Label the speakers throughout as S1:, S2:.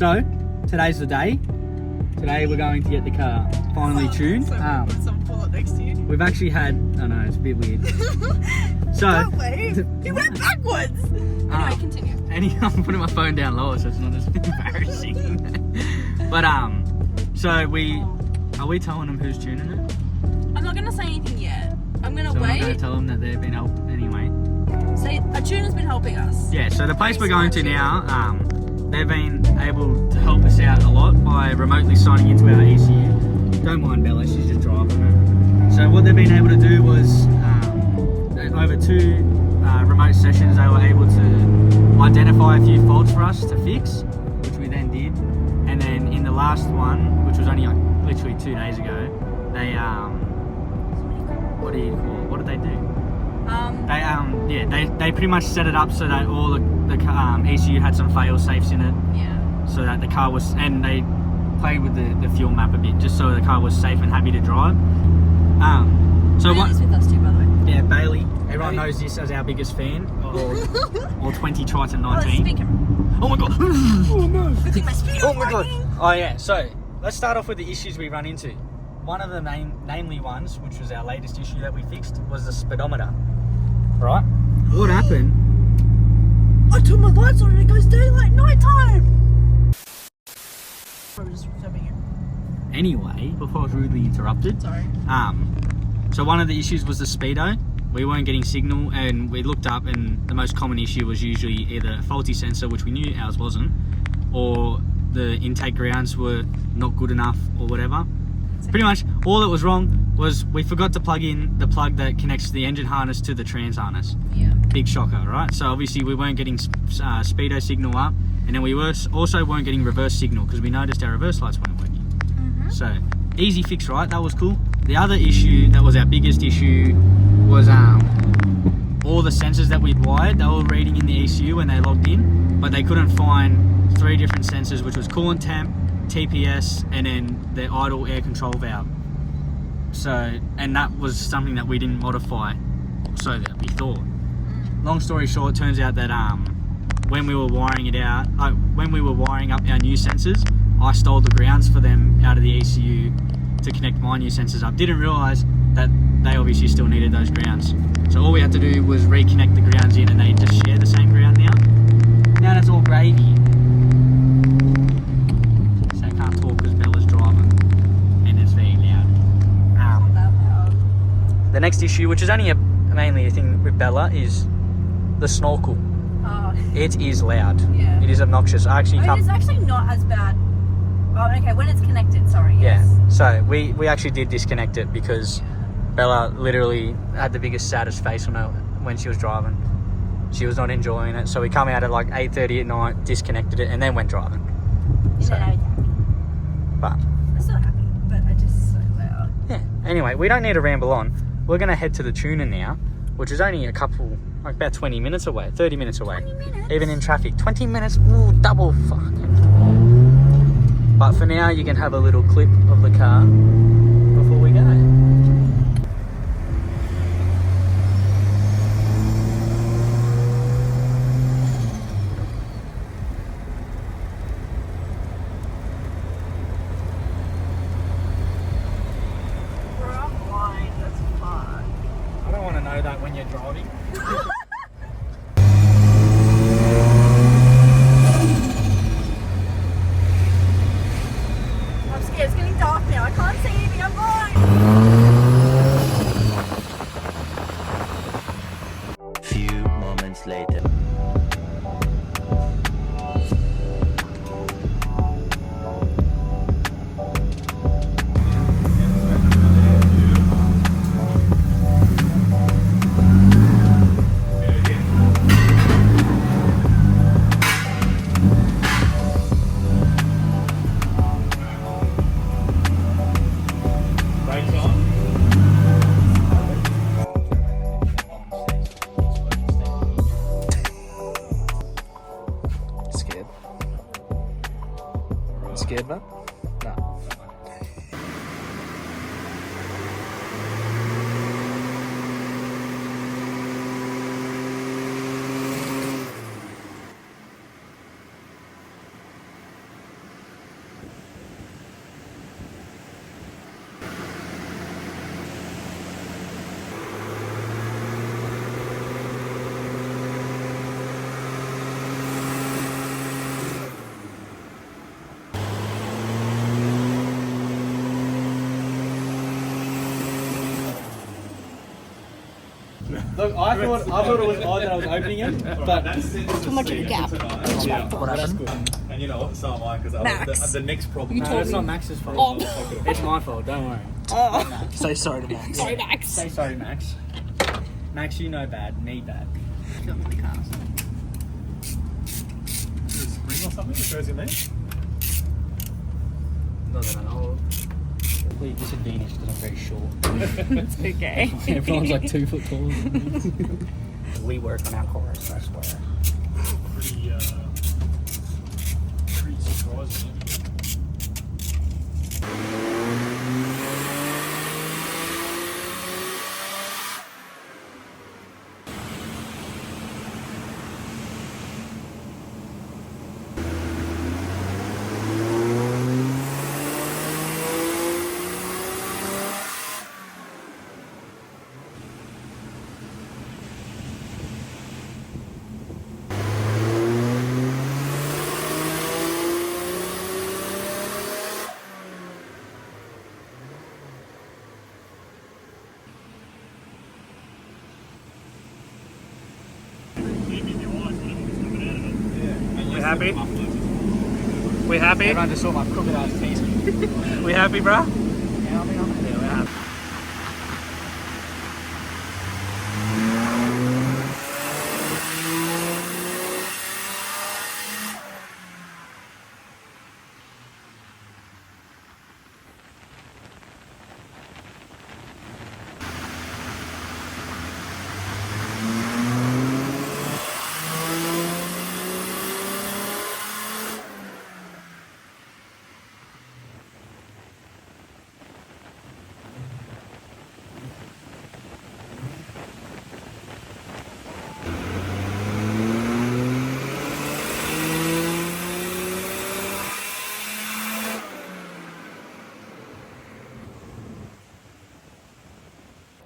S1: So, today's the day. Today we're going to get the car finally tuned.
S2: Someone pull up next to you.
S1: We've actually had, I know, it's a bit weird. So,
S2: Don't wave. You went backwards. Anyway, continue.
S1: I'm putting my phone down lower so it's not as embarrassing. But, so are we telling them who's tuning it?
S2: I'm not going to say anything yet. I'm going to
S1: So
S2: wait.
S1: we're going to tell them that they've been helped anyway.
S2: Say, a tuner's been helping us.
S1: Yeah, so the place we're going to now, they've been able to help us out a lot by remotely signing into our ECU. Don't mind Bella, she's just driving it. So what they've been able to do was, over 2 remote sessions, they were able to identify a few faults for us to fix, which we then did. And then in the last one, which was only like literally 2 days ago, they, what do you call it? What did they do? They pretty much set it up so that all the ECU had some fail safes in it.
S2: Yeah.
S1: So that the car was, and they played with the fuel map a bit, just so the car was safe and happy to drive. So
S2: Bailey's with us too, by the way.
S1: Yeah, Bailey. Everyone knows this as our biggest fan. Or 20 Triton 19.
S2: Oh,
S1: Oh my god. Oh no.
S2: good thing my speaker's
S1: Oh my god.
S2: working.
S1: Oh yeah. So let's start off with the issues we run into. One of the namely ones, which was our latest issue that we fixed, was the speedometer. Right? What happened?
S2: I turned my lights on and it goes daylight, nighttime. Probably just disturbing you.
S1: Anyway, before I was rudely interrupted.
S2: Sorry.
S1: So one of the issues was the speedo. We weren't getting signal, and we looked up, and the most common issue was usually either a faulty sensor, which we knew ours wasn't, or the intake grounds were not good enough, or whatever. Pretty much all that was wrong was we forgot to plug in the plug that connects the engine harness to the trans harness.
S2: Yeah.
S1: Big shocker, right? So obviously we weren't getting speedo signal up, and then we also weren't getting reverse signal because we noticed our reverse lights weren't working.
S2: Mm-hmm.
S1: So easy fix, right? That was cool. The other issue that was our biggest issue was all the sensors that we'd wired, they were reading in the ECU when they logged in, but they couldn't find 3 different sensors, which was coolant temp, TPS, and then the idle air control valve. So, and that was something that we didn't modify, so that we thought. Long story short, turns out that when we were wiring it out, when we were wiring up our new sensors, I stole the grounds for them out of the ECU to connect my new sensors up. Didn't realise that they obviously still needed those grounds. So all we had to do was reconnect the grounds in, and they just share the same ground now. Now that's all gravy. So I can't talk because Bella's driving, and it's very loud.
S2: Not that loud.
S1: The next issue, which is only mainly a thing with Bella, is the snorkel.
S2: Oh.
S1: It is loud.
S2: Yeah.
S1: It is obnoxious. I actually
S2: It's actually not as bad. Oh, okay, when it's connected, sorry. Yes.
S1: Yeah. So we actually did disconnect it because Bella literally had the biggest, saddest face on her when she was driving. She was not enjoying it. So we come out at like 8:30 at night, disconnected it, and then went driving. So,
S2: I was happy.
S1: but
S2: I'm still happy, but I just so loud.
S1: yeah. Anyway, we don't need to ramble on. We're gonna head to the tuner now, which is only like about 20 minutes away, 30 minutes away.
S2: 20 minutes?
S1: Even in traffic. 20 minutes, ooh, double fucking. But for now, you can have a little clip of the car before we go.
S2: Bro, I'm blind, that's fine.
S1: I don't want to know that when you're driving.
S2: I'm scared, it's getting dark now. I can't see anything, I'm blind.
S3: Few moments later.
S1: Scared, man? No. Look, I thought it was odd that I was opening it, but
S2: Too much of a gap.
S1: what happened?
S4: And you know what? So am I, because
S2: Max.
S4: the next problem.
S2: You
S1: No,
S2: told
S1: it's
S2: me.
S1: not Max's fault.
S2: Oh.
S1: It's my fault. Don't worry.
S2: Oh.
S1: Say sorry to Max.
S2: Sorry, Max.
S1: Say sorry, Max. Max, you know bad, me bad.
S4: Spring or something that goes in there?
S1: Not that I know of. Completely disadvantaged because I'm very short.
S2: It's okay.
S1: Everyone's like 2 foot tall. We work on our chorus, I swear.
S4: Pretty surprising.
S5: We happy? We happy?
S1: Everyone just saw my crooked ass teeth.
S5: We happy, bruh?
S1: Yeah, I mean,
S5: Yeah, we're happy.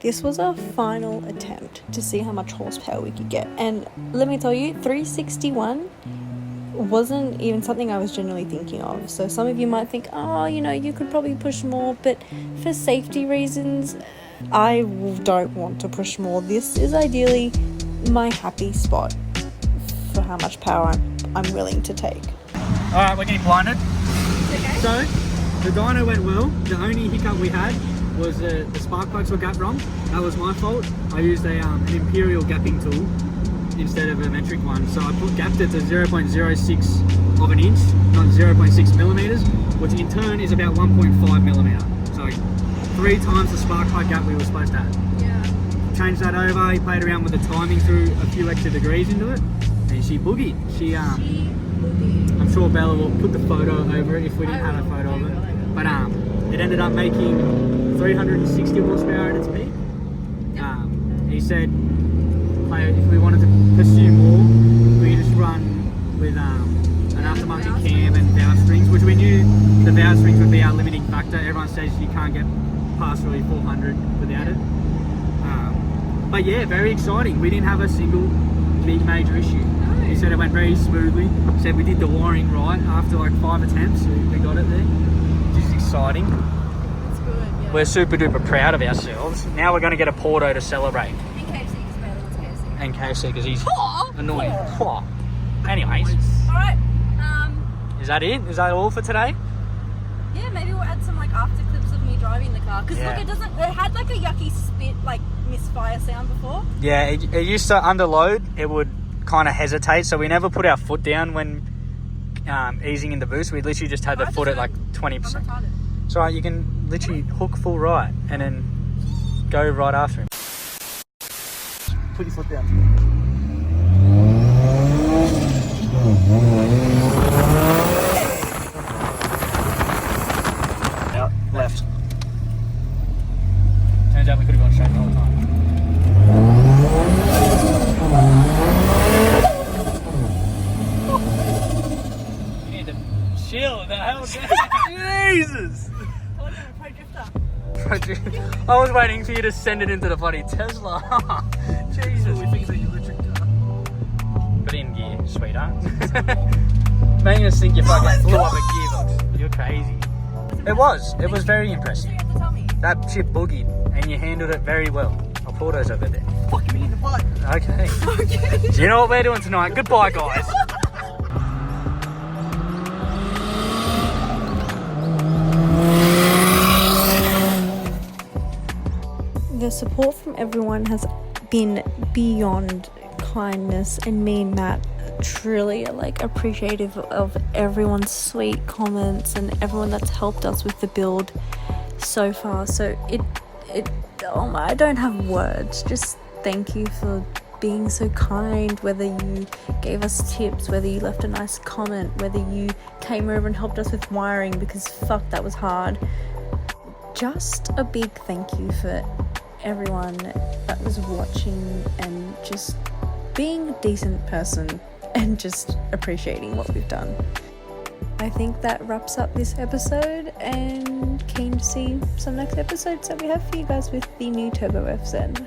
S2: This was our final attempt to see how much horsepower we could get. And let me tell you, 361 wasn't even something I was generally thinking of. So some of you might think, oh, you know, you could probably push more, but for safety reasons, I don't want to push more. This is ideally my happy spot for how much power I'm willing to take.
S1: Alright, we're getting blinded.
S2: Okay.
S1: So, the dyno went well. The only hiccup we had was the spark plugs were gapped wrong. That was my fault. I used an imperial gapping tool instead of a metric one. So I gapped it to 0.06 of an inch, not 0.6 millimeters, which in turn is about 1.5 millimeter. So 3 times the spark plug gap we were supposed to have.
S2: Yeah.
S1: Changed that over, he played around with the timing, threw a few extra degrees into it, and she boogied. I'm sure Bella will put the photo over it if we didn't have a photo of it. But it ended up making 360 horsepower at its peak. He said if we wanted to pursue more, we could just run with an aftermarket cam and valve springs, which we knew the valve springs would be our limiting factor. Everyone says you can't get past really 400 without it. But yeah, very exciting. We didn't have a single big major issue. He said it went very smoothly. He said we did the wiring right after like 5 attempts. We got it there, which is exciting.
S2: That's good, yeah.
S1: We're super duper proud of ourselves. Now we're going to get a Porto to celebrate.
S2: And KFC, because Bailey wants KFC.
S1: And KFC because he's
S2: Aw.
S1: annoying.
S2: Aw.
S1: Anyways,
S2: Alright,
S1: is that it? Is that all for today?
S2: yeah, maybe we'll add some like after clips of me driving the car. Because
S1: Yeah.
S2: look, it had like a yucky spit, like misfire sound before.
S1: Yeah, it used to underload. It would kind of hesitate, so we never put our foot down when easing in the boost. We literally just had the foot at like 20%.
S2: I'm retarded.
S1: So you can literally hook full right and then go right after him. Put your foot down. Out, left. Turns out we could have gone straight the whole time. You need to chill the hell down. Jesus!
S2: Oh, no, pro drifter.
S1: I was waiting for you to send it into the bloody Tesla. Jesus. We think it's an electric car. Put it in gear, sweetheart. Making us think you fucking blew up a gearbox. You're crazy. It was very impressive.
S2: You have to tell me.
S1: That shit boogied and you handled it very well. I'll pull those over there.
S2: Fuck me in the butt.
S1: Okay. Do you know what we're doing tonight? Goodbye, guys.
S2: The support from everyone has been beyond kindness, and me and Matt truly are like appreciative of everyone's sweet comments and everyone that's helped us with the build so far. So oh my, I don't have words. Just thank you for being so kind, whether you gave us tips, whether you left a nice comment, whether you came over and helped us with wiring, because fuck, that was hard. Just a big thank you for everyone that was watching and just being a decent person and just appreciating what we've done. I think that wraps up this episode, and keen to see some next episodes that we have for you guys with the new Turbo FZ.